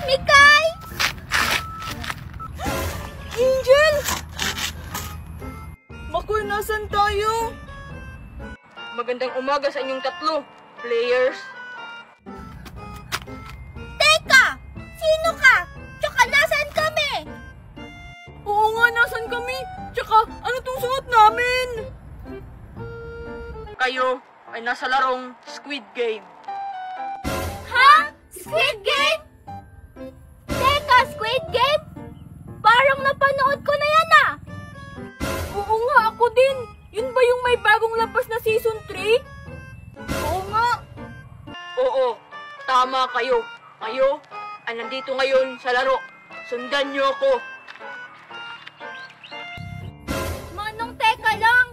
Mikay! Angel! Makoy, nasan tayo? Magandang umaga sa inyong tatlo, players. Teka! Sino ka? Tsaka nasan kami? Oo nga, nasan kami? Tsaka, ano tong suot namin? Kayo ay nasa larong Squid Game. Ha? Squid Game? Teka, Squid Game? Parang napanood ko na yan ah! Oo nga, ako din. Yun ba yung may bagong labas na season 3? Oo nga. Oo, tama kayo. Kayo ay nandito ngayon sa laro. Sundan niyo ako. Manong, teka lang!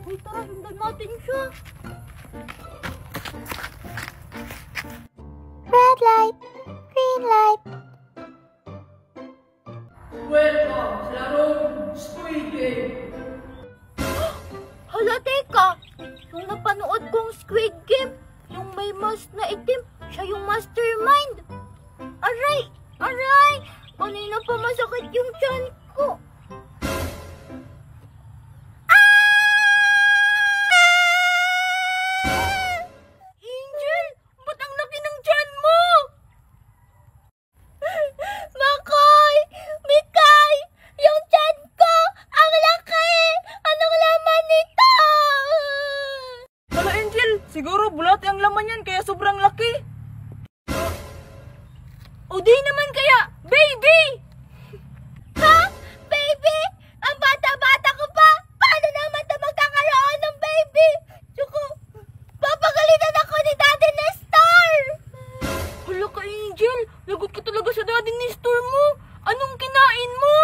Uy, tara, sundan natin siya. Red light, green light. Welcome sa larong Squid Game. Hala, teka! Yung napanood kong Squid Game, yung may mask na itim, siya yung mastermind. Aray! Aray! Kanina pa masakit yung tiyan ko. Angel, ba't ang laki ng tiyan mo? Makoy! Mikay! Yung tiyan ko! Ang laki! Anong laman nito? Hala, Angel, siguro bulat ang laman yan kaya sobrang laki. O di naman kaya, baby! Ha? Baby? Ang bata-bata ko pa! Paano naman ito magkakaroon ng baby? Tsaka, papagalitan ako ni Daddy Nestor! Hala ka, Angel, lagot ka talaga sa daddy ni store mo. Anong kinain mo?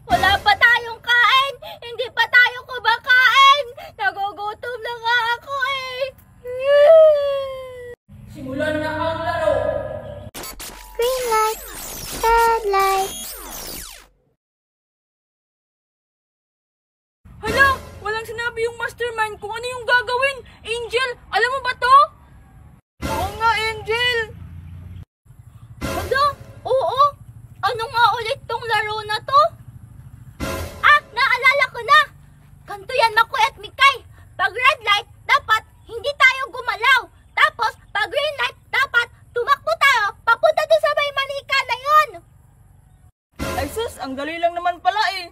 Wala pa tayong kain! Hindi pa tayo kumakain! Nagugutom na nga ako eh! Simulan na ang laro. Green light, red light. Hala, walang sinabi yung mastermind kung ano yung gagawin. Angel, alam mo ba to? Oo nga, Angel. Hala? Oo? Ano nga ulit tong laro na to? Ah, naalala ko na! Ganto yan, Makoy at Mikay. Pag red light, dapat hindi tayo gumalaw. Tapos, pag green light, dapat tumakbo tayo papunta doon sa may manika na yon. Ay sus, ang dali lang naman pala eh.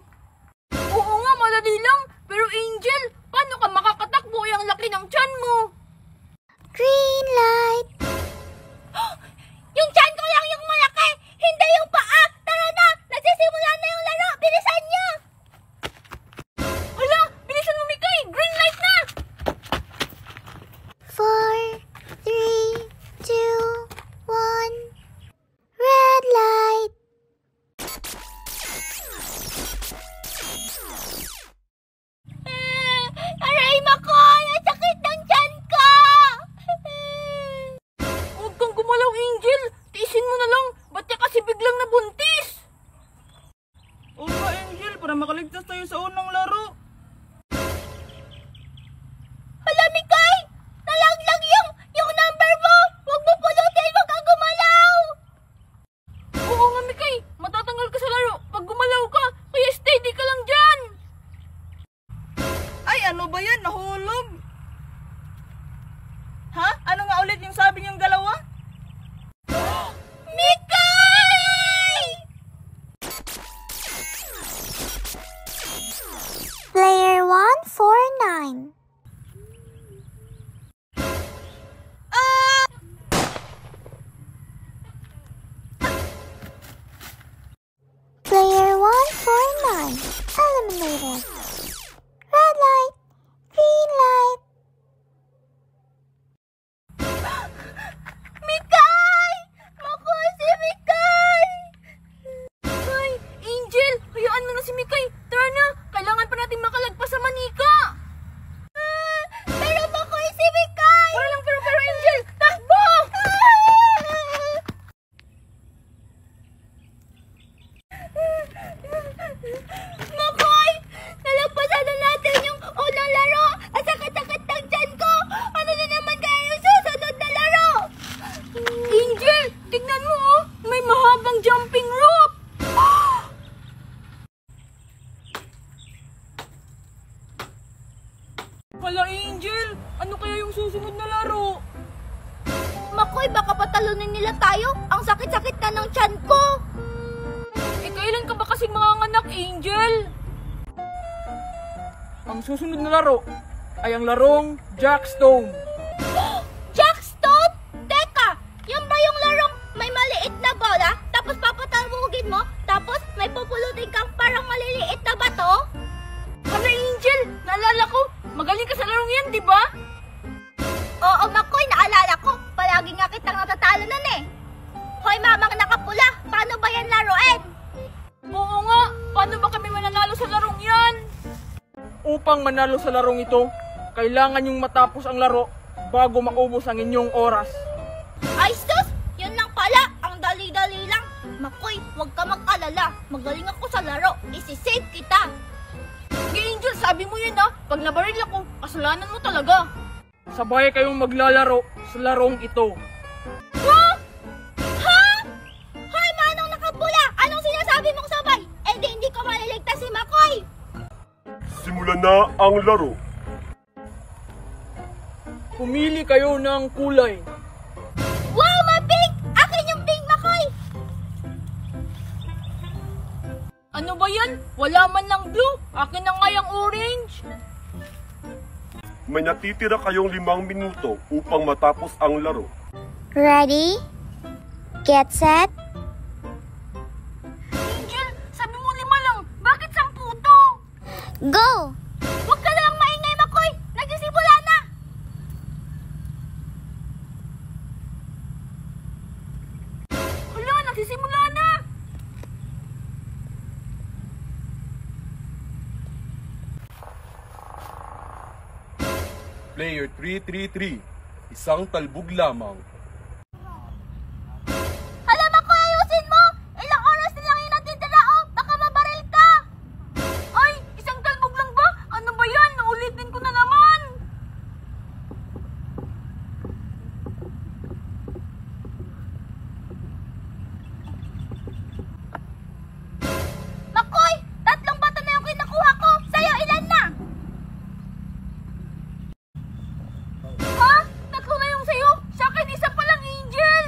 Oo nga, madali lang. Pero Angel, paano ka makakatakbo? Ang laki ng tiyan mo. Green light. Yung tiyan ko lang yung malaki, hindi yung paa. Tara na, nagsisimula na yung laro. Bilisan niyo. Hala, bilisan mo, Mikay. Green light na. 4, 3, 2, 1. Red light. Aray, Makoy! Ang sakit ng tiyan ko! Huwag kang gumalaw, Angel. Tiisin mo na lang. Ba't ka kasi biglang nabuntis? Oo nga, Angel. Para makaligtas tayo sa unang laro. Hala, Mikay! Nalaglag yung number mo! Huwag mo pulutin! Huwag kang gumalaw! Oo nga, Mikay. Matatanggal ka sa laro pag gumalaw ka. Kaya steady ka lang dyan. Ay, ano ba yan? Nahulog. Ha? Ano nga ulit yung sabi niyong dalawa? Mikay! baka patalunin nila tayo. Ang sakit-sakit na ng tiyan ko. Eh, kailan ka ba kasing manganganak, Angel? Ang susunod na laro ay ang larong Jackstone. Jackstone? Teka, yan ba yung larong may maliit na bola, tapos papatalbugin mo, tapos may pupulutin kang parang maliliit na bato? Ano, Angel? Naalala ko, magaling ka sa larong yan, di ba? Oo, Makoy, naalala ko. Palagi nga kitang natatalo nun eh. Hoy, mamang nakapula, paano ba yan laruin? Oo nga, paano ba kami mananalo sa larong yan? Upang manalo sa larong ito, kailangan yung matapos ang laro bago maubos ang inyong oras. Ay, sus! Yun lang pala, ang dali-dali lang. Makoy, huwag ka mag-alala. Magaling ako sa laro. Isisave kita. Sige, Angel, sabi mo yun ha. Pag nabaril ako, kasalanan mo talaga. Sabay kayong maglalaro sa larong ito. Ha? Ha? Hoy, manong nakapula! Anong sinasabi mong sabay? Eh di hindi ko maliligtas si Makoy. Simulan na ang laro. Pumili kayo ng kulay. Wow, may pink! Akin yung pink, Makoy! Ano ba yan? Wala man lang blue. Akin na nga yung orange. May natitira kayong 5 minuto upang matapos ang laro. Ready? Get set? Angel, sabi mo 5 lang. Bakit 10 to? Go! Huwag ka lang maingay, Makoy! Nagsisimula na! Hala, nagsisimula na. Player 333. Isang talbog lamang. Hala, Makoy, ayusin mo! Ilang oras na lang yung natitira, oh! Baka mabaril ka! Ay, isang talbog lang ba? Ano ba yan? Ulitin ko na naman. Makoy! 3 bato na yung kinakuha ko! Sa'yo, ilan na? Ha? 3 na yung sayo? Sa akin, isa pa lang, Angel.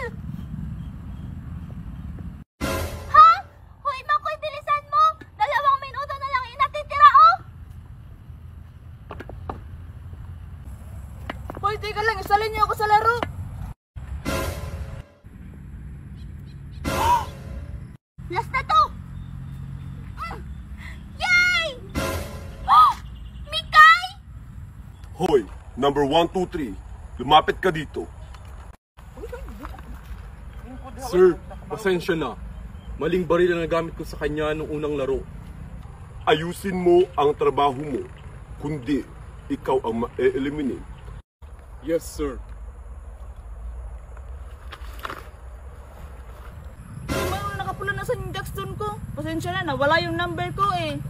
Ha? Hoy, Makoy, bilisan mo! 2 minuto na lang yung natitira, oh! Hoy, teka lang. Isalin niyo ako sa laro. Last na to! Yay! Oh! Mikay! Hoy, number 1, 2, 3. Lumapit ka dito. Sir, pasensya na. Maling baril ang nagamit ko sa kanya nung unang laro. Ayusin mo ang trabaho mo. Kundi, ikaw ang ma-eliminate. Yes, sir. Ay, mayroon nakapula na sa Jackstone ko. Pasensya na, nawala yung number ko eh.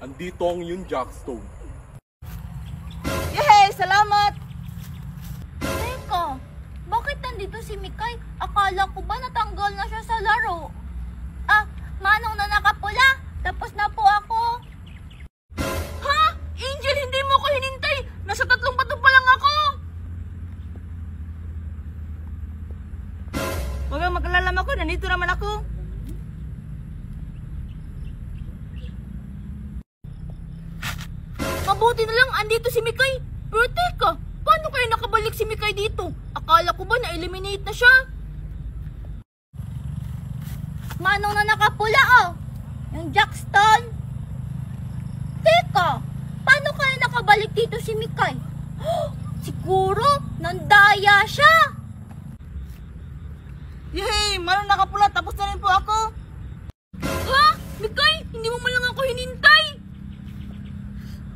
Andito ang iyong Jackstone. Yehey! Salamat! Teka, bakit nandito si Mikay? Akala ko ba natanggal na siya sa laro? Ah, manong na nakapula. Tapos na po ako. Ha? Angel, hindi mo ko hinintay! Nasa 3 bato pa lang ako! Huwag kang mag-alala ako, nandito naman ako. Mabuti na lang, andito si Mikay. Pero teka, paano kaya nakabalik si Mikay dito? Akala ko ba na-eliminate na siya? Manong na nakapula, oh. Yung Jackstone. Teka, paano kaya nakabalik dito si Mikay? Siguro, nandaya siya. Yehey! Manong nakapula, tapos na rin po ako. Ha? Mikay, hindi mo man lang ako hinintay.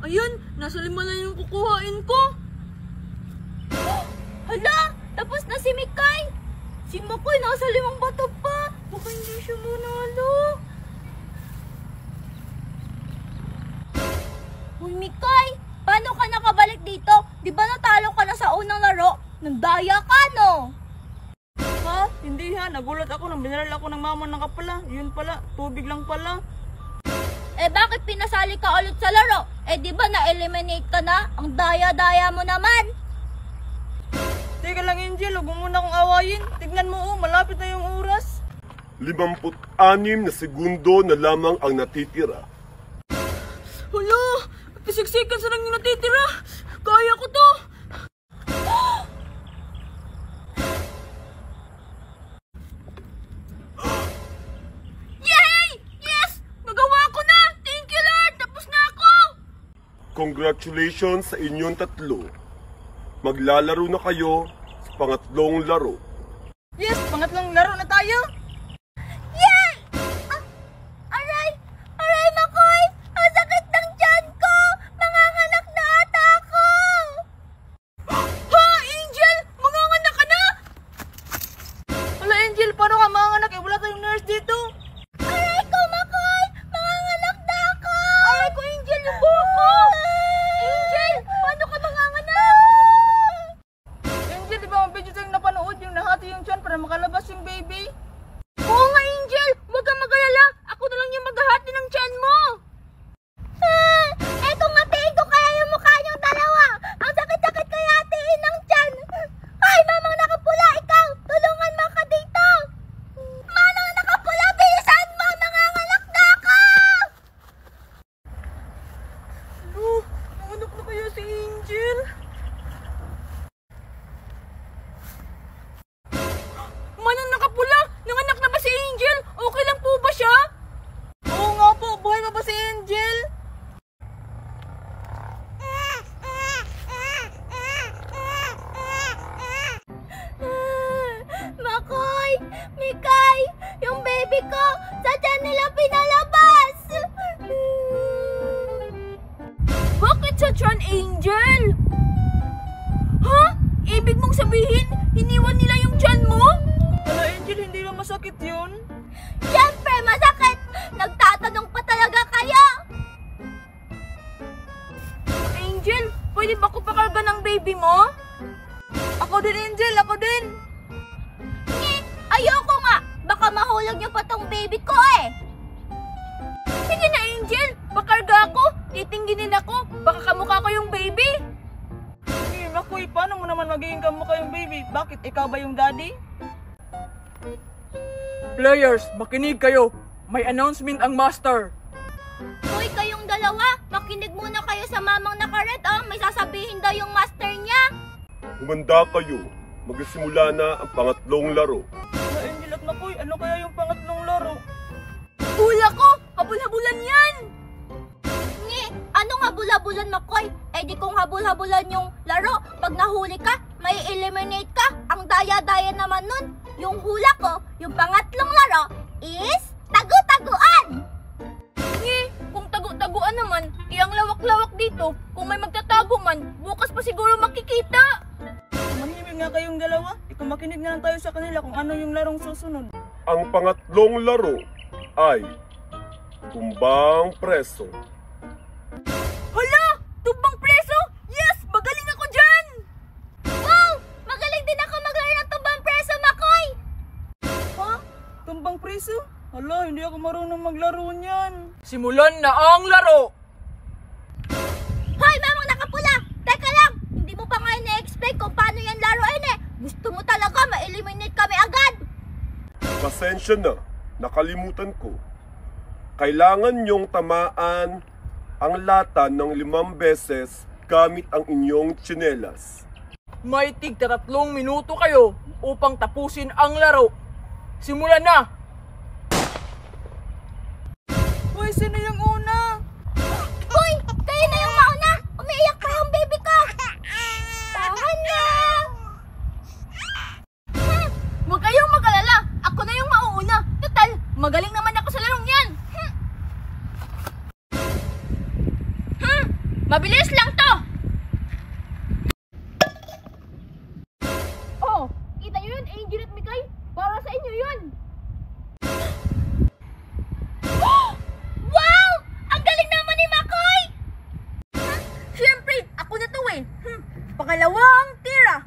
Ayun, nasa 5 na yung kukuhain ko. Hala, tapos na si Mikay. Si Makoy nasa 5 bato pa. Baka hindi siya manalo. Uy, Mikay, paano ka nakabalik dito? Di ba natalo ka na sa unang laro? Nandaya ka, no? Ha? Hindi ha, nagulat ako nang binaral ako ng mama ng kapala. Yun pala, tubig lang pala. Eh bakit pinasali ka ulit sa laro? Eh di ba na-eliminate ka na? Ang daya-daya mo naman. Teka Angel, huwag mo muna akong awayin. Tignan mo, malapit na yung oras. 56 na segundo na lamang ang natitira. Hala, pisiksikan sa lang yung natitira. Kaya ko to. Yay! Yes! Nagawa ko na! Thank you, Lord! Tapos na ako! Congratulations sa inyong tatlo. Maglalaro na kayo sa pangatlong laro. Yes, pangatlong laro na tayo. Yay! Aray! Aray, Makoy! Ang sakit ng tiyan ko! Manganganak na ata ako! Ha, Angel! Manganganak ka na! Hala, Angel, paano ka manganganak? Eh, wala tayong nurse dito. Aray ko, Makoy! Manganganak na ako! Aray ko, Angel, yung buhok ko! Angel! Paano ka manganganak? Angel, di ba ang video tayong napanood yung nahati yung tiyan para makalabas yung baby? Oo nga, Angel! Huwag kang mag-alala! Ako na lang yung maghahati ng tiyan mo! Eto nga, tiin ko kaya yung mukha niyong dalawa! Ang sakit-sakit kaya hatiin ng tiyan! Ay, mamang nakapula! Ikaw! Tulungan mo ka dito! Manang nakapula! Bilisan mo! Manganganak na ako! Oh, nanganak na kaya si Angel? Manang nakapula! Nanganak na ba si Angel? Okay lang po ba siya? Oo nga po, buhay pa ba si Angel? Makoy! Mikay! Yung baby ko! Sa tiyan nila pinalabas! Bakit sa tiyan, Angel? Ha? Ibig mong sabihin, hiniwan nila yung tiyan mo? Hala, Angel, hindi ba masakit yun? Siyempre, masakit! Nagtatanong pa talaga kayo! Angel, pwede ba ko pakarga ng baby mo? Ako din, Angel, ako din. Ayoko nga! Baka mahulog niyo pa tong baby ko eh! Sige na, Angel, pakarga ako. Titingginin ako, baka kamukha ko yung baby. Sige, Makoy, paano mo naman magiging kamukha yung baby? Bakit, ikaw ba yung daddy? Players, makinig kayo. May announcement ang master. Hoy, kayong dalawa, makinig muna kayo sa mamang nakaret, oh. May sasabihin daw yung master niya. Humanda kayo. Magsimula na ang pangatlong laro. Hala, Angel at Makoy, ano kaya yung pangatlong laro? Hula ko! Habul-habulan yan! Anong habul-habulan, Makoy? Eh di kung habul-habulan yung laro, pag nahuli ka, may eliminate ka. Ang daya-daya naman nun. Yung hula ko, yung pangatlong laro, is tagu-taguan! Kung tagu-taguan naman, iyang lawak-lawak dito. Kung may magtatago man, bukas pa siguro makikita. Manhimig nga kayong dalawa. Ikaw makinig na lang tayo sa kanila kung ano yung larong susunod. Ang pangatlong laro ay tumbang preso. Hala! Tumbang preso! Yes! Magaling ako dyan! Wow! Magaling din ako maglaro ng tumbang preso, Makoy! Ha? Tumbang preso? Hala, hindi ako marunong maglaro niyan. Simulan na ang laro. Hoy, mamang nakapula! Teka lang! Hindi mo pa nga ina-explain kung paano yan laruin eh! Gusto mo talaga ma-eliminate kami agad! Pasensya na, nakalimutan ko. Kailangan nyong tamaan ang lata ng 5 beses gamit ang inyong tsinelas. May tig 3 minuto kayo upang tapusin ang laro. Simulan na! Hoy, sino yung una? Hoy! Kayo na yung mauna! Umiiyak pa yung baby ko! Tahan na! Huwag kayong mag-alala. Ako na yung mauuna. Total, magaling naman ako sa larong yan. Mabilis lang to. Oh, kita nyo yun, Angel at Mikay? Para sa inyo yun. Wow! Ang galing naman ni Makoy! Siyempre, ako na to eh. Pangalawang tira.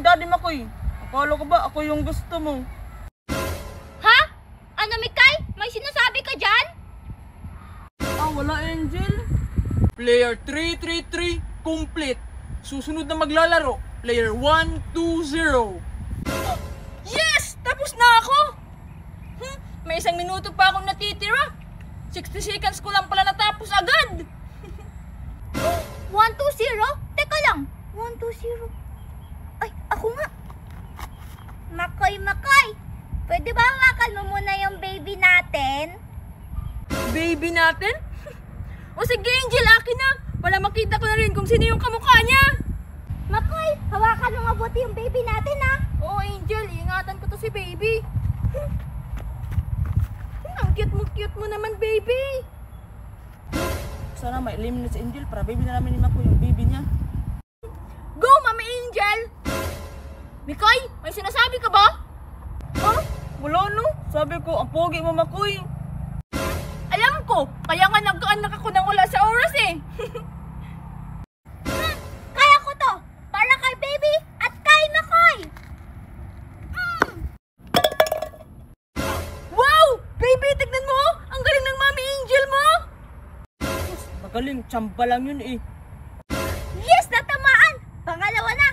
Daddy Makoy. Akala ko ba ako yung gusto mo? Ha? Ano, Mikay? May sinasabi ka dyan? Ah, wala, Angel. Player 333, complete. Susunod na maglalaro, player 120. Yes! Tapos na ako! May 1 minuto pa akong natitira. 60 seconds ko lang pala natapos agad. 120? Teka lang. 120. Ay, ako nga. Makoy. Pwede ba hawakan mo muna yung baby natin? Baby natin? O sige, Angel, akin na. Para makita ko na rin kung sino yung kamukha niya. Makoy, hawakan mo mabuti yung baby natin, ha? Oo, Angel, ingatan ko to si baby. Ang cute mo naman, baby. Sana may eliminate si Angel para baby na namin ni Makoy yung baby niya. Go, Mami Angel! Mikay, may sinasabi ka ba? Ha? Wala no. Sabi ko, ang pogi mo, Makoy. Alam ko, kaya nga nagkaanak ako nang wala sa oras eh. Kaya ko to. Para kay baby at kay Makoy. Wow! Baby, tignan mo! Ang galing ng Mami Angel mo! Magaling, tsamba lang yun eh. Yes, natamaan! Pangalawa na!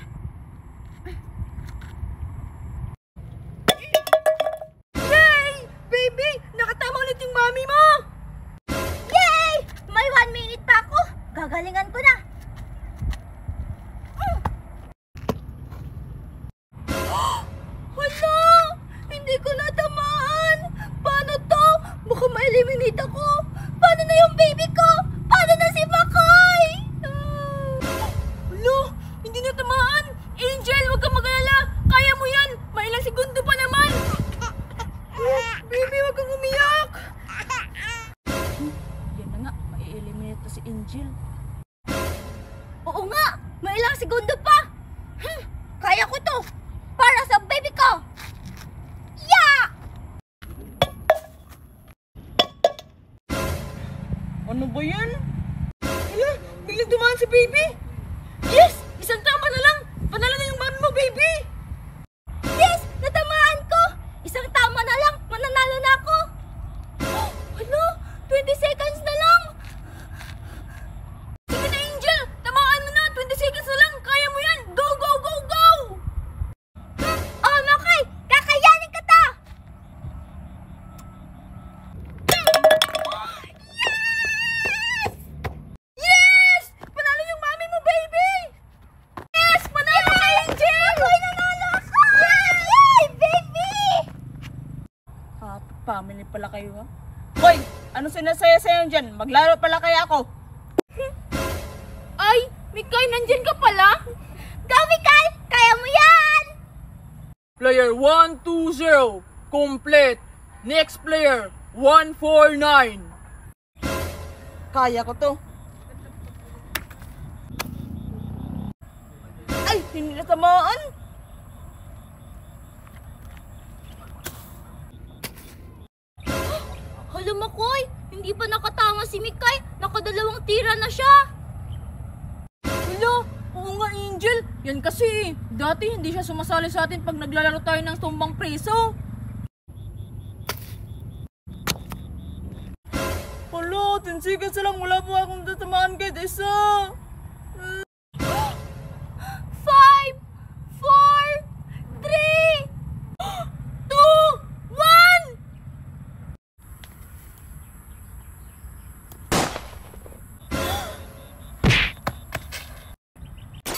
Yay! Baby, nakatama ulit yung mami mo! Yay! May 1 minute pa ako. Gagalingan ko na. Hala! Hindi ko natamaan! Paano to? Baka ma-eliminate ako! Paano na yung baby ko? Paano na si Makoy? Hala! Hindi natamaan! Angel, huwag kang mag-alala! Kaya mo yan! May ilang segundo pa naman! Baby, huwag kang umiyak! Yan na nga, ma-eliminate to si Angel. Oo nga! May ilang segundo pa! Kaya ko to! Para sa baby ko! Yeah! Ano ba yan? Hala, biglang dumaan si baby! Yes! Isang tama na lang! Panalo na yung mami mo, baby! Yes! Natamaan ko! Isang tama na lang! Mananalo na ako! Hala, 20 seconds na lang! Sige na, Angel! Tamaan mo na! 20 seconds na lang! Kaya mo yan! Go, go, go, go! Oh, Makoy! Kakayanin ka to! Yes! Panalo yung mami mo, baby! Yes! Panalo ka, Angel! Makoy, nanalo ako! Yay! Baby! Happy family pala kayo, ha? Hoy! Ano sinasaya sa'yo dyan? Maglaro pala kaya ako? Ay! Mikay, nandyan ka pala? Go, Mikay! Kaya mo yan! Player 120, complete. Next player, 149. Kaya ko to. Ay, hindi natamaan. Hala, Makoy! Hindi pa nakatama si Mikay. Nakadalawang tira na siya. Hala, oo nga, Angel. Yan kasi, dati hindi siya sumasali sa atin pag naglalaro tayo ng tumbang preso. Hala, 10 seconds lang. Wala pa akong tatamaan kahit isa. 5, 4, 3, 2, 1!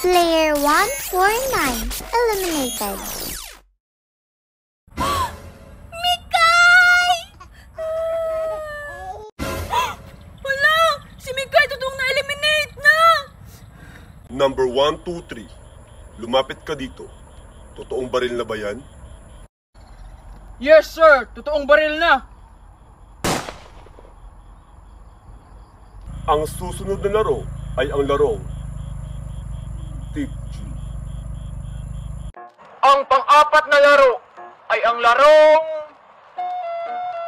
Player 149 eliminated. Mikay! Hala, si Mikay totoong na-eliminate na! Number 1, 2, 3. Lumapit ka dito. Totoong baril na ba yan? Yes, sir. Totoong baril na. Ang susunod na laro ay ang larong Tip G. Ang pang-apat na laro ay ang larong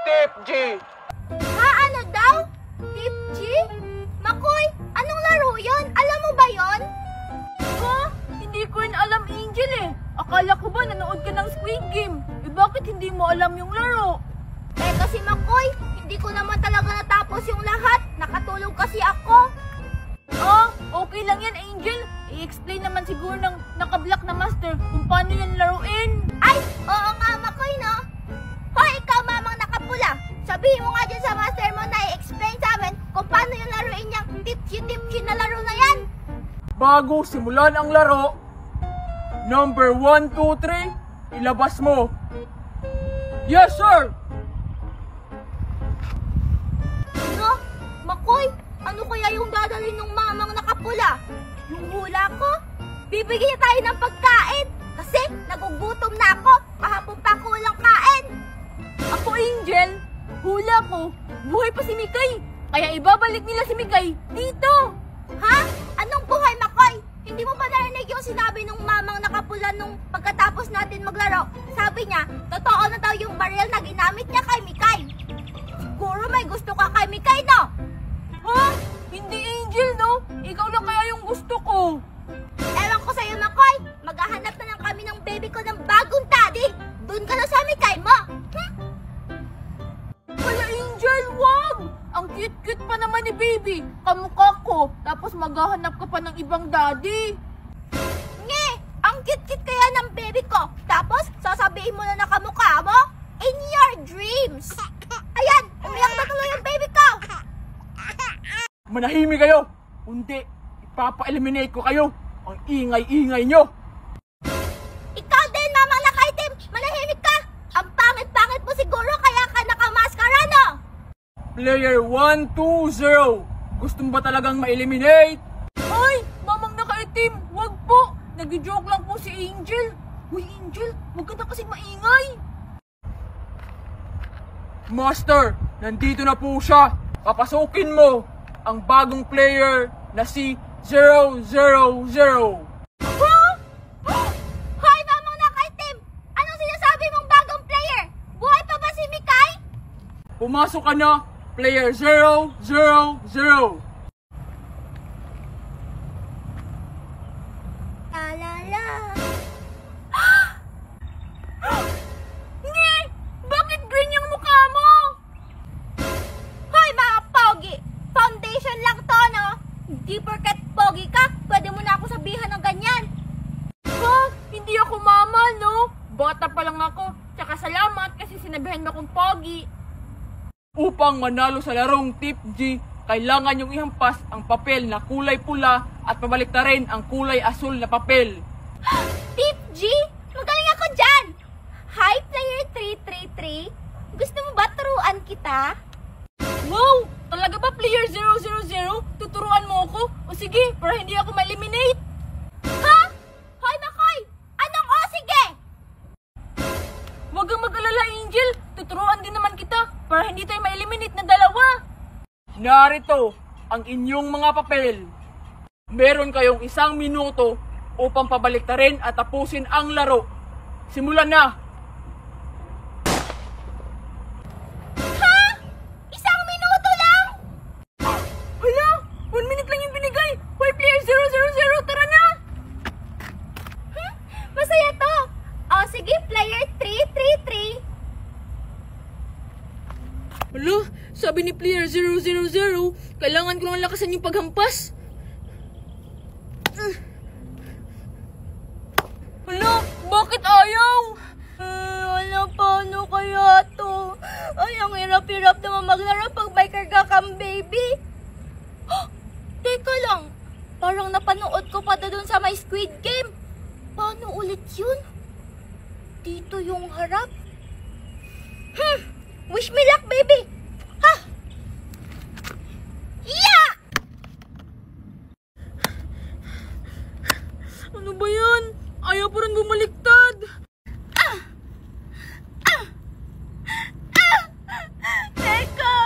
Tip G. Ha, ano daw? Tip G? Makoy, anong laro yon? Alam mo ba yon? Ha? Hindi ko rin alam, Angel. Angel eh. Akala ko ba nanood ka ng Squid Game? Eh bakit hindi mo alam yung laro? Eh kasi Makoy, hindi ko naman talaga natapos yung lahat. Nakatulog kasi ako. Ah, okay lang yan Angel. I-explain naman siguro ng naka-black na master kung paano yan laruin. Ay, oo nga Makoy no. Hoy, ikaw mamang nakapula. Sabihin mo nga dyan sa master mo na i-explain sa amin kung paano yung laruin niyang tipsy-tipsy na laro na yan. Bago simulan ang laro, number 1, 2, 3, ilabas mo. Yes, sir! No? Makoy, ano kaya yung dadalhin ng mamang nakapula? Yung hula ko? Bibigyan niya tayo ng pagkain kasi nagugutom na ako. Kahapon pa ako walang kain. Ako Angel, hula ko, buhay pa si Mikay. Kaya ibabalik nila si Mikay dito. Ha? Anong buhay, Makoy? Hindi mo ba narinig yung sinabi nung mamang nakapula nung pagkatapos natin maglaro? Sabi niya, totoo na daw yung baril na ginamit niya kay Mikay. Siguro may gusto ka kay Mikay, no? Ha? Hindi Angel, no? Ikaw lang kaya yung gusto ko. Ewan ko sa'yo, Makoy. Maghahanap na lang kami ng baby ko ng bagong daddy. Doon ka na sa Mikay mo. Wala Angel, wag! Ang cute-cute pa naman ni baby. Kamukha ko. Tapos maghahanap ka pa ng ibang daddy. Nge! Ang cute-cute kaya ng baby ko. Tapos, sasabihin mo na nakamukha mo? In your dreams. Ayan! Umiyak na tuloy yung baby ko. Manahimik kayo! Kundi, ipapa-eliminate ko kayo. Ang ingay-ingay nyo. Ikaw din, mamang nakaitim. Manahimik ka. Ang pangit-pangit mo siguro kaya ka nakamaskara, no? Player 1, 2, 0. Gusto mo ba talagang ma-eliminate? Ay, mamang nakaitim. Wag po. Nag-joke lang po si Angel. Uy, Angel, wag ka na kasing maingay. Master, nandito na po siya. Papasukin mo ang bagong player na si 000. Hoy, mamang nakaitim. Anong sinasabi mong bagong player? Buhay pa ba si Mikay? Pumasok ka na, player 000. Alala. Nge! Bakit green yung mukha mo? Hoy, mga pogi. Foundation lang to, no? Hindi porket pogi ka, pwede mo na ako sabihan ng ganyan. Ha? Hindi ako mama, no? Bata pa lang ako. Tsaka salamat kasi sinabihan mo akong pogi. Upang manalo sa larong Tip G, kailangan niyong ihampas ang papel na kulay pula at pabaliktarin ang kulay asul na papel. Tip G, magaling ako dyan. Hi, player 333. Gusto mo ba turuan kita? Wow! Talaga ba player 000? Tuturuan mo ako? O sige, para hindi ako ma-eliminate. Ha? Hoy, Makoy! Anong o sige? Huwag kang mag-alala, Angel. Tuturuan din naman kita para hindi tayo ma-eliminate na dalawa. Narito ang inyong mga papel. Meron kayong 1 minuto upang pabaliktarin at tapusin ang laro. Simulan na! Ha? 1 minuto lang? Hala! 1 minute lang yung binigay. Why player 000? Tara na! Masaya to. O sige, player 333. Hala! Sabi ni player 000, kailangan ko lang lakasan yung paghampas. Hala! Bakit ayaw? Wala, paano kaya to? Ay, ang hirap-hirap naman maglaro pag may karga kang baby. Teka lang, parang napanood ko pa doon sa may Squid Game. Paano ulit yun? Dito yung harap. Wish me luck, baby. Ha? Yeah! Ano ba yan? Ayaw pa rin bumaliktad. Teka,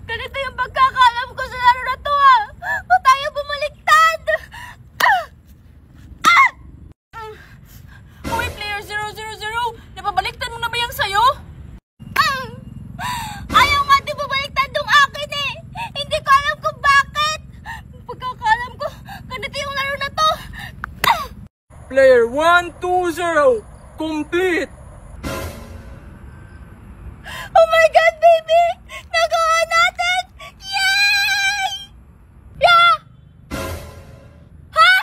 ganito yung pagkakalam ko sa laro na to ah. Ba't tayo bumaliktad? Hoy, player 000, napabaliktad mo na ba yung sayo? Ayaw nga di bumaliktad yung akin eh. Hindi ko alam kung bakit. Pagkakalam ko, ganito yung laro na to. Player 120, complete! Oh my God, baby! Nagawa natin! Yay! Yeah! Ha?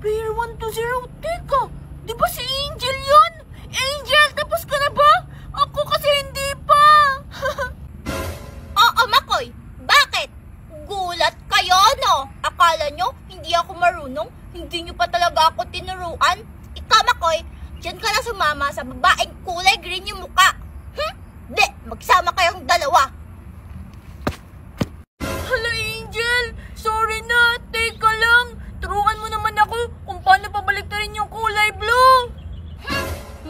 Player 120, teka, di ba si Angel yun? Angel, tapos ka na ba? Ako kasi hindi pa. Oo, Makoy. Bakit? Gulat kayo, no? Akala nyo, hindi ako marunong? Hindi nyo pa talaga ako tinuruan? Ikaw, Makoy, dyan ka na sumama sa babaeng kulay green yung muka. Di, magsama kayong dalawa. Hala, Angel, sorry na, teka lang. Turuan mo naman ako kung paano pabaliktarin yung kulay blue.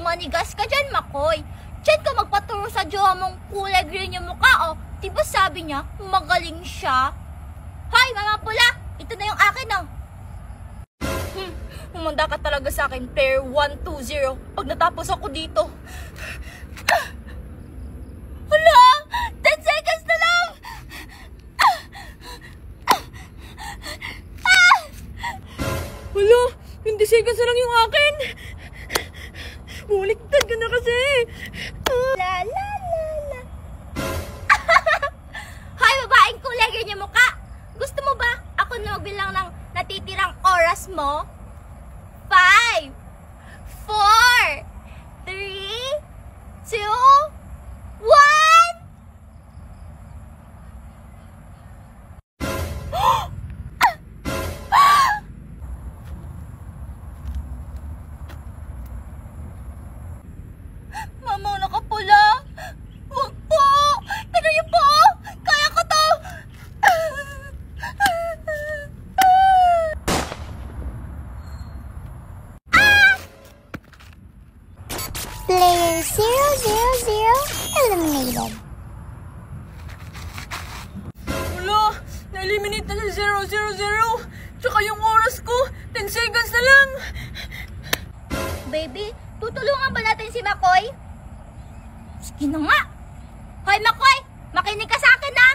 Manigas ka dyan, Makoy. Diyan ka magpaturo sa jowa mong kulay green yung mukha, oh. Diba sabi niya, magaling siya? Hoy, Mama Pula! Ito na yung akin, oh. Humanda ka talaga sa akin, player 120, pag natapos ako dito. Hala! 10 seconds na lang! Hala, 20 seconds na lang yung akin. Buliktad ka na kasi. La la la la. Hoy, babaeng kulay green yung mukha. Gusto mo ba ako na magbilang ng natitirang oras mo? 5, 4, 3, 2, 1. Mama, nakapula. Wag po. Tignan niyo po. Kaya ko to. Player 000 eliminated. Wala, na-eliminate na sa 000. Tsaka yung oras ko, 10 seconds na lang. Baby, tutulungan ba natin si Makoy? Sige na nga. Hoy, Makoy, makinig ka sa akin, ha?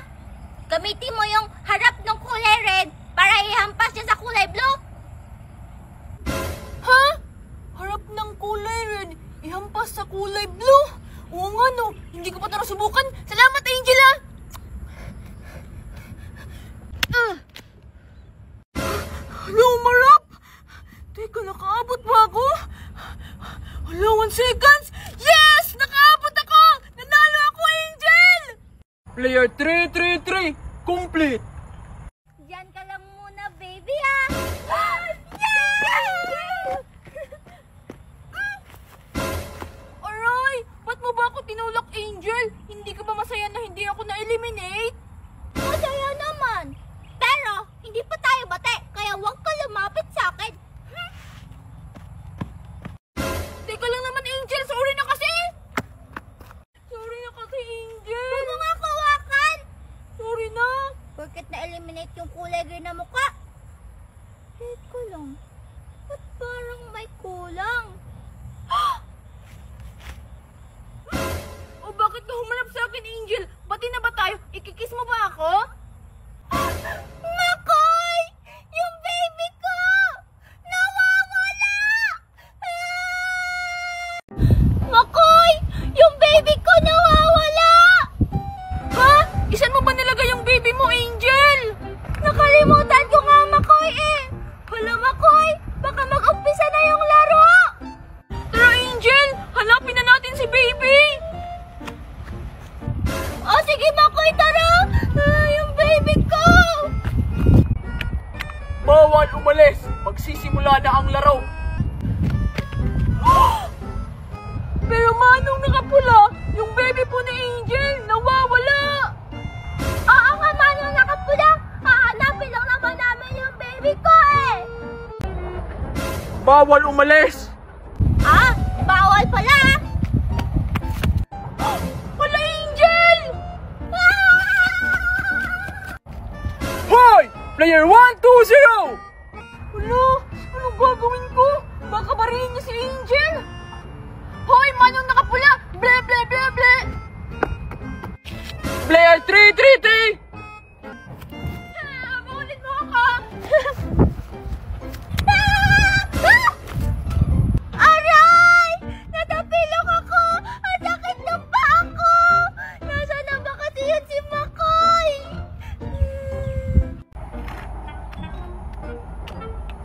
Gamitin mo yung harap ng kulay red para ihampas niya sa kulay blue. Ha? Harap ng kulay red, ihampas sa kulay blue. Oo nga no, hindi ko pa ito nasubukan. Salamat, Angela! Hello, marap! Teka, nakaabot ba ako? Hello, 1 seconds! Yes! Nakaabot ako! Nanalo ako, Angel! Player 333, complete! Diyan ka lang muna, baby, ha? Yay! Aray! Ba't mo ba ako tinulak, Angel? Hindi ka ba masaya na hindi ako na-eliminate? Masaya naman. Pero, hindi pa tayo bate, kaya huwag ka lumapit sa akin. Teka lang naman, Angel. Sorry na kasi. Sorry na kasi, Angel. Huwag mo nga kawakan. Sorry na. Bakit na-eliminate yung kulay green na mukha? Teka lang. Ba't parang may kulang? O bakit ka humanap sa akin, Angel? Bati na ba tayo? Ikikiss mo ba ako? Makoy! Yung baby ko! Nawawala! Makoy! Yung baby ko nawawala! Ha? Isan mo ba nilagay yung baby mo, Angel? Nakalimutan ko nga, Makoy, eh! Hala, Makoy! Baka mag-umpisa na yung laro! Tara, Angel! Hanapin na natin si baby! O, sige, Makoy, tara! Yung baby ko! Bawal umalis! Magsisimula na ang laro! Pero manong nakapula, yung baby po ni Angel, nawawala! Oo nga, Manong nakapula! Hahanapin lang naman namin yung baby ko, eh! Bawal umalis! Ah, bawal pala! Wala, Angel! Hoy! Player 120! Wala, anong gagawin ko? Baka barilin niya si Angel! Hoy, manong nakapula! Ble, ble, ble, ble! Player 333! Makulit mo ako!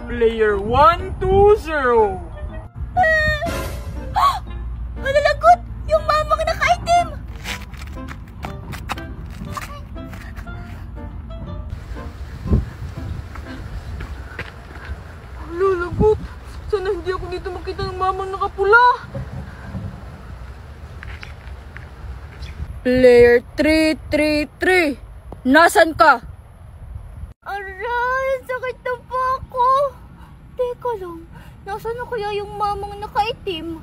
Player 120. Malalagot! Yung mamang nakaitim! Lulagot! Sana hindi ako dito makita ng mamang nakapula. Player 333. Nasaan ka? Aray, sakit na po ako. Teka lang, nasaan na kaya yung mamang nakaitim?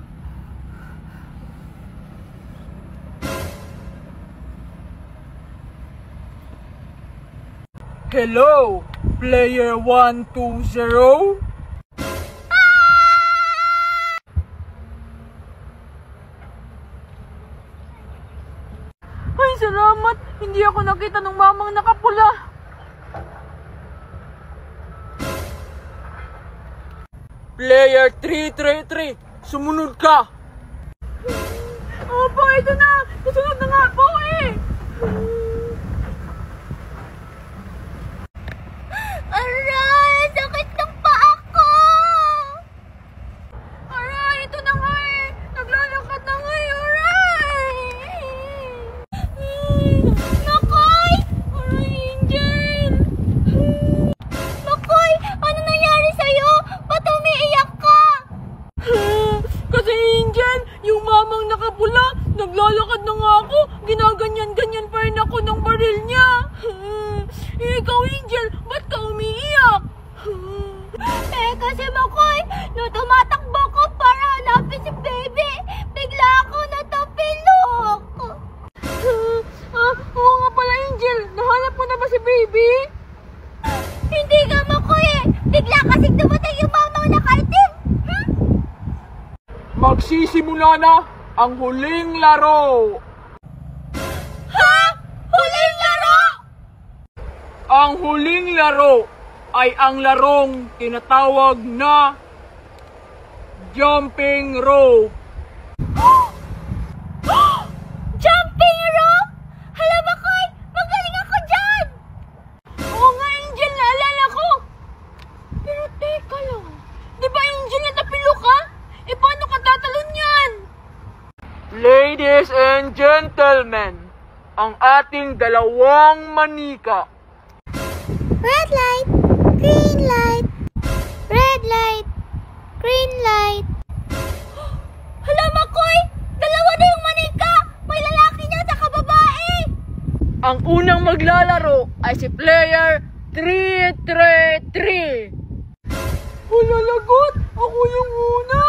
Hello, player 120? Ay, salamat! Hindi ako nakita ng mamang nakapula. Player 333, sumunod ka! Opo, ito na! Nasunod na nga po eh! Aray, sakit ng paa ko! Aray, ito na nga eh! Naglalakad na nga eh! Aray! Makoy! Aray, Angel! Makoy, ano nangyari sa'yo? Ba't umiiyak ka? Kasi Angel, yung mamang nakapula, naglalakad na nga ako, ginaganyan-ganyan pa rin ako ng baril niya. Ikaw Angel, ba't ka umiiyak? Kasi Makoy, nung tumatakbo ko para hanapin si baby, bigla ako natapilok. Oo nga pala Angel, nahanap mo na ba si baby? Hindi ka Makoy eh, bigla kasing dumating yung mamang nakaitim. Magsisimula na ang huling laro! Ha? Huling laro? Ang huling laro ay ang larong tinatawag na jumping rope. Jumping rope? Hala Makoy, magaling ako dyan! Oo nga Angel, naalala ko! Pero teka lang, di ba Angel natapilo ka? E paano ka tatalon yan? Ladies and gentlemen, ang ating dalawang manika. Red light, green light. Red light, green light. Hala Makoy, dalawa na yung manika! May lalaki niya at babae! Ang unang maglalaro ay si player 333. Hulalagot! Ako yung una!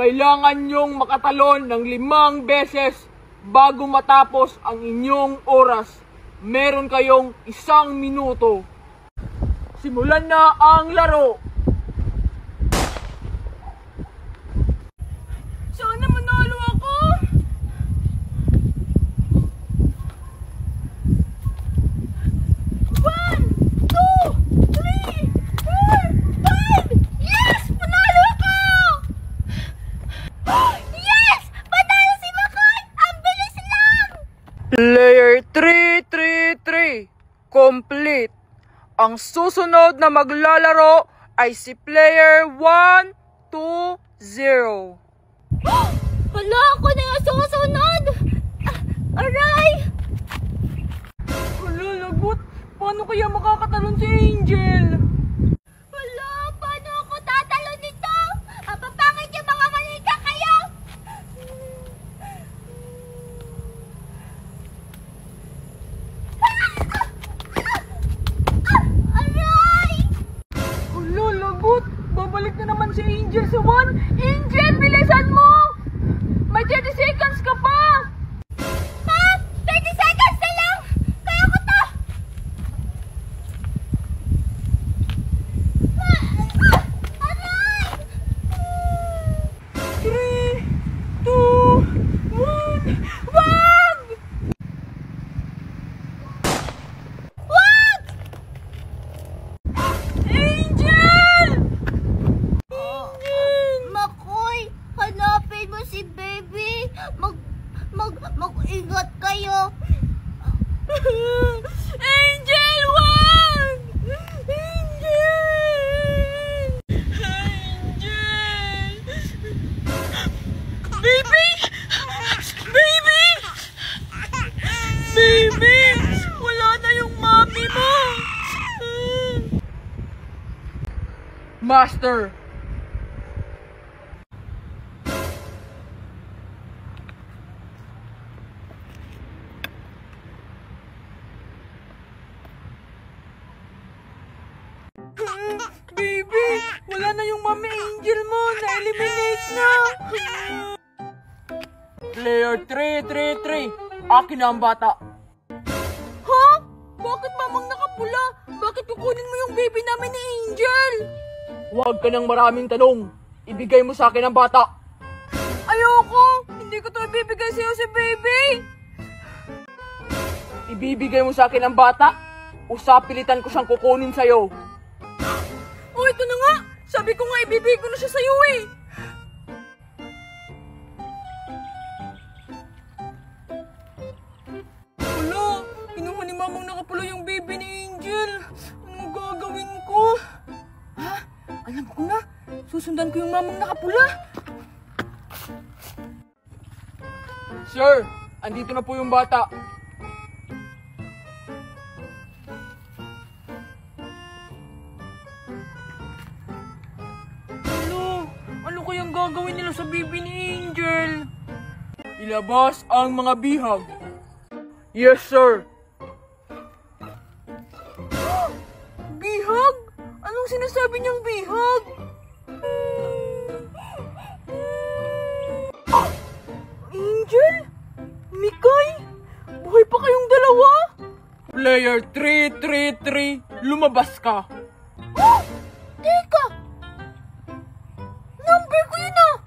Kailangan nyong makatalon ng 5 beses bago matapos ang inyong oras. Meron kayong 1 minuto. Simulan na ang laro! Sana manalo ako! One, two, three, four, five! Yes! Panalo ako! Yes! Panalo si Makoy! Ang bilis lang! Player 333, complete. Ang susunod na maglalaro ay si player 120. Hala, ako na yung susunod! Aray! Hala, lagot. Paano kaya makakatalon si Angel? Hala, paano ako tatalo nito? Papangit yung mga manika kayo! Aray! Hala, lagot. Babalik na naman si Angel sa 1. Angel, bilisan mo! May 30 seconds ka pa! Ha? 30 seconds na lang! Kaya ko to! Aray! 3, 2, 1. Wag! Wag! Angel! Makoy! Master. Baby, wala na yung Mami Angel mo. Na-eliminate na. Player 333. Akin na ang bata. Ha? Bakit mamang nakapula? Bakit kukunin mo yung baby namin ni Angel? Huwag ka ng maraming tanong. Ibigay mo sa akin ang bata. Ayoko. Hindi ko to ibibigay sa'yo si baby. Ibibigay mo sa akin ang bata. Usapilitan ko siyang kukunin sa'yo. Oh, ito na nga. Sabi ko nga ibibigay ko na siya sa'yo eh. Wala. Kinuha ni mamang nakapula yung baby ni Angel. Anong gagawin ko? Ha? Alam ko na. Susundan ko yung mamang nakapula. Sir, andito na po yung bata. Ano kayang gagawin nila sa baby ni Angel? Ilabas ang mga bihag. Yes, sir. Bihag? Anong sinasabi niyang bihag? Angel? Mikay? Buhay pa kayong dalawa? Player 333, lumabas ka. Teka! Number ko yun ah!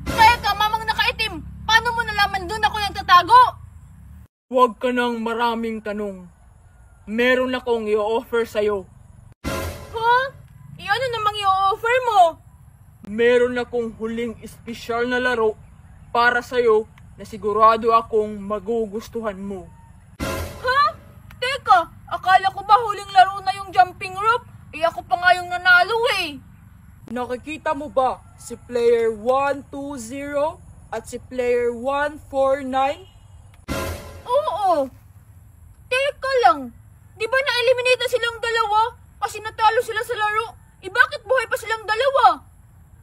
Teka, mamang nakaitim! Paano mo nalaman doon ako nagtatago? Huwag ka ng maraming tanong. Meron akong i-offer sa'yo. Ha? Ano namang i-offer mo? Meron akong huling espesyal na laro para sa'yo na sigurado akong magugustuhan mo. Ha? Teka, akala ko ba huling laro na yung jumping rope? Ako pa nga yung nanalo eh. Nakikita mo ba si player 120 at si player 149? Oo. Teka lang. Di ba na-eliminate na silang dalawa? Kasi natalo sila sa laro. Bakit buhay pa silang dalawa?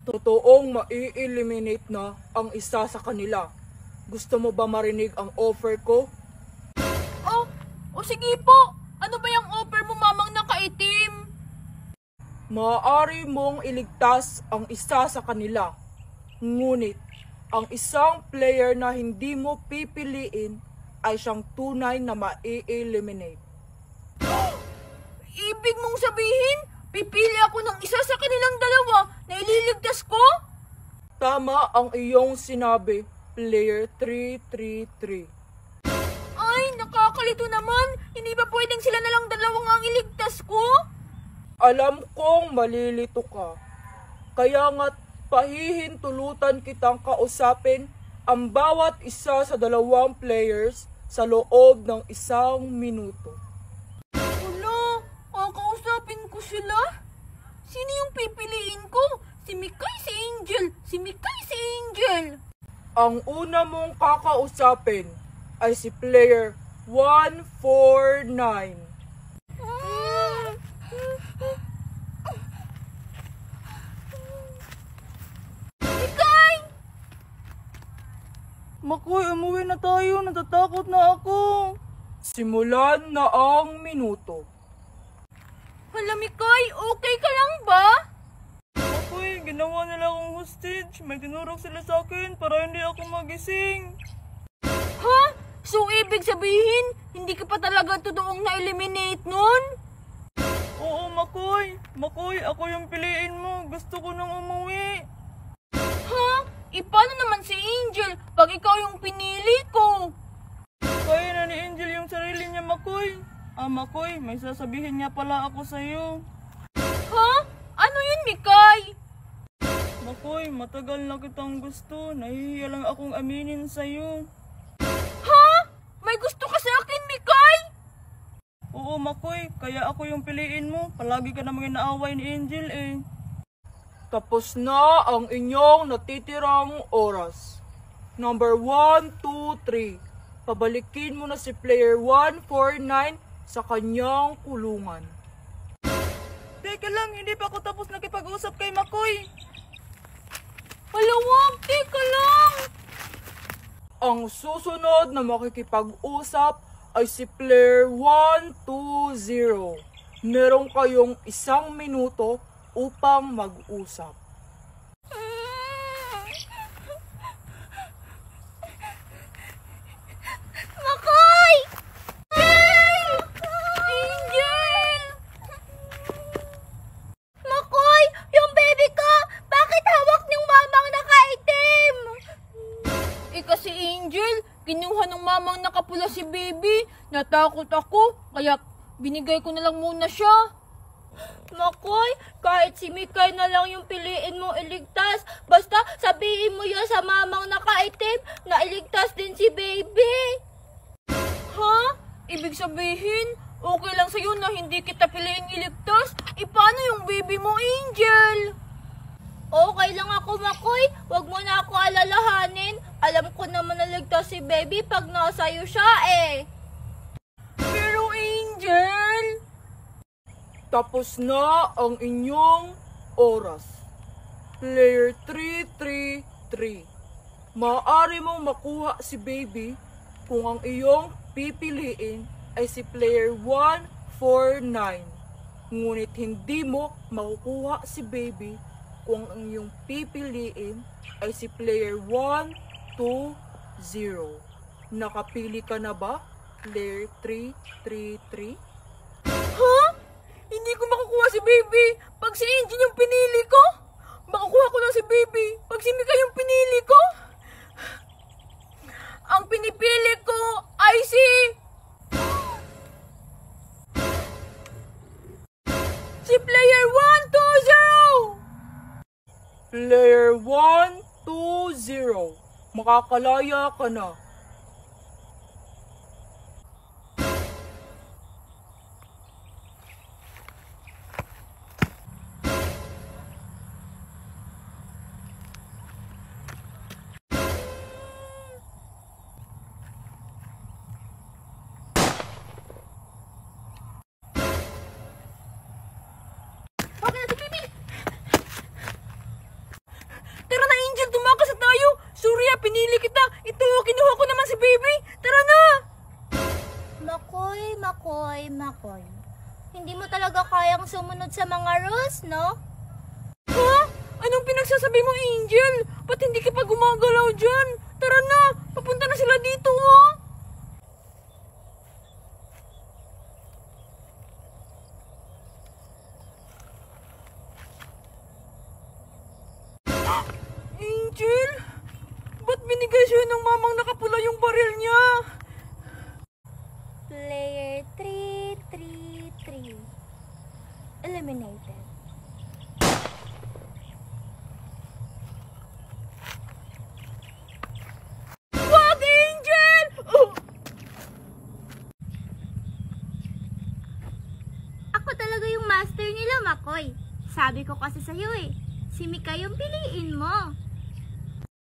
Totoong mai-eliminate na ang isa sa kanila. Gusto mo ba marinig ang offer ko? O sige po. Ano ba yung offer mo, mamang nakaitim? Maaari mong iligtas ang isa sa kanila. Ngunit, ang isang player na hindi mo pipiliin ay siyang tunay na mai-eliminate. Ibig mong sabihin, pipili ako ng isa sa kanilang dalawa na ililigtas ko? Tama ang iyong sinabi, player 333. Ay, nakakalito naman. Hindi ba pwedeng sila na lang dalawang ang iligtas ko? Alam kong malilito ka. Kaya nga't pahihintulutan kitang kausapin ang bawat isa sa dalawang players sa loob ng 1 minuto. Wala, kakausapin ko sila. Sino yung pipiliin ko? Si Mikay, si Angel. Si Mikay, si Angel. Ang una mong kakausapin ay si player 149. Mikay! Makoy, umuwi na tayo. Natatakot na ako. Simulan na ang minuto. Hala, Mikay, okay ka lang ba? Makoy, ginawa nila akong hostage. May tinurok sila sa akin para hindi ako magising. Ha? So, ibig sabihin, hindi ka pa talaga totoong na-eliminate nun? Oo, Makoy. Makoy, ako yung piliin mo. Gusto ko nang umuwi. Ha? Paano naman si Angel pag ikaw yung pinili ko? Kaya na ni Angel yung sarili niya, Makoy. Makoy, may sasabihin nga pala ako sa'yo. Ha? Ano yun, Mikay? Makoy, matagal na kitang gusto. Nahihiya lang akong aminin sa'yo. Ha? May gusto ka sa akin, Mikay? Oo, Makoy. Kaya ako yung piliin mo. Palagi ka namang inaaway ni Angel eh. Tapos na ang inyong natitirang oras. Number 1, 2, 3. Pabalikin mo na si player 149 sa kanyang kulungan. Teka lang, hindi pa ako tapos nakipag-usap kay Makoy. Malawag, teka lang! Ang susunod na makikipag-usap ay si player 120. Meron kayong 1 minuto upang mag-usap. Makoy! Angel! Makoy! Yung baby ko! Bakit hawak niyong mamang nakaitim? Kasi Angel, kinuha ng mamang nakapula si baby. Natakot ako, kaya binigay ko na lang muna siya. Makoy, kahit si Mikay na lang yung piliin mo iligtas, basta sabihin mo yun sa mamang nakaitim na iligtas din si baby. Ha? Ibig sabihin, okay lang sa'yo na hindi kita piliin iligtas? Paano yung baby mo, Angel? Okay lang ako, Makoy. Huwag mo na ako alalahanin. Alam ko naman na ligtas si baby pag nasa'yo siya eh. Pero Angel... Tapos na ang inyong oras. Player 333. Maaari mong makuha si baby kung ang iyong pipiliin ay si player 149. Ngunit hindi mo makukuha si baby kung ang iyong pipiliin ay si player 120. Nakapili ka na ba, player 333? Ha? Hindi ko makukuha si baby pag si Angel yung pinili ko? Makukuha ko lang si baby pag si Mika yung pinili ko? Ang pinipili ko ay si... si player 120! Player 120. Makakalaya ka na. Tara na Angel, tumakas na tayo! Surya, pinili kita! Ito, kinuha ko naman si baby! Tara na! Makoy, Makoy, Makoy. Hindi mo talaga kayang sumunod sa mga rules, no? Ha? Anong pinagsasabi mo, Angel? Ba't hindi ka pa gumagalaw dyan? Tara na! Papunta na sila dito, ha? Angel? Ba't binigay siya ng mamang nakapula yung baril niya? Player 333. Eliminated. Wag, Angel! Oh! Ako talaga yung master nila, Makoy. Sabi ko kasi sa'yo eh, si Mika yung piliin mo.